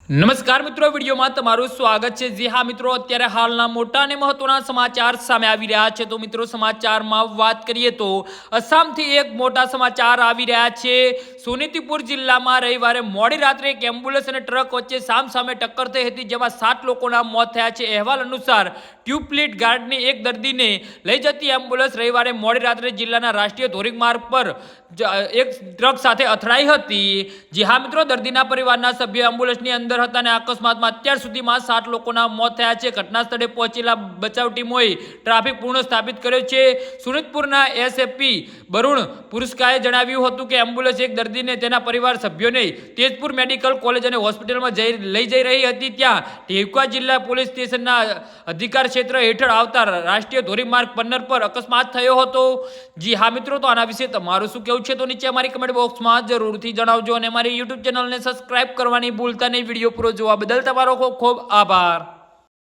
નમસ્કાર મિત્રો, વિડીયોમાં તમારું સ્વાગત છે। જી હા મિત્રો, અત્યારે હાલના મોટા અને મહત્વના સમાચાર સામે આવી રહ્યા છે। તો મિત્રો, સમાચારમાં વાત કરીએ તો આસામથી એક મોટા સમાચાર આવી રહ્યા છે। સોનીતપુર જિલ્લામાં રવિવારે મોડી રાત્રે એક એમ્બ્યુલન્સ અને ટ્રક વચ્ચે સામસામે ટક્કર થઈ હતી, જેમાં 7 લોકોના મોત થયા છે। અહેવાલ અનુસાર ટ્યુબલિટ ગાર્ડની એક દર્દીને લઈ જતી એમ્બ્યુલન્સ રવિવારે મોડી રાત્રે જિલ્લાના રાષ્ટ્રીય ધોરીમાર્ગ પર એક ટ્રક સાથે અથડાઈ હતી। જી હા મિત્રો, દર્દીના પરિવારના સભ્યો એમ્બ્યુલન્સની અંદર હતા અને અકસ્માતમાં અત્યાર સુધીમાં 7 લોકોના મોત થયા છે। ઘટના સ્થળે પહોંચેલા બચાવ ટીમોએ ટ્રાફિક પૂર્ણ સ્થાપિત કર્યો છે। સુરતપુરના એસએપી બરુણ પુરસ્કારે જણાવ્યું હતું કે એમ્બ્યુલન્સ એક દર્દીને તેના પરિવાર સભ્યોને તેજપુર મેડિકલ કોલેજ અને હોસ્પિટલમાં લઈ જઈ રહી હતી। ત્યાં ઢેકુઆ જિલ્લા પોલીસ સ્ટેશનના અધિકાર ક્ષેત્ર હેઠળ આવતા રાષ્ટ્રીય ધોરીમાર્ગ 15 પર અકસ્માત થયો હતો। જી હા મિત્રો, તો આના વિશે તમારું શું કહેવું છે તો નીચે અમારી કમેન્ટ બોક્સમાં જરૂરથી જણાવજો અને અમારી યુટ્યુબ ચેનલને સબસ્ક્રાઇબ કરવાની ભૂલતા નહીં। વિડીયો પૂરો જોવા બદલ તમારો ખૂબ ખૂબ આભાર।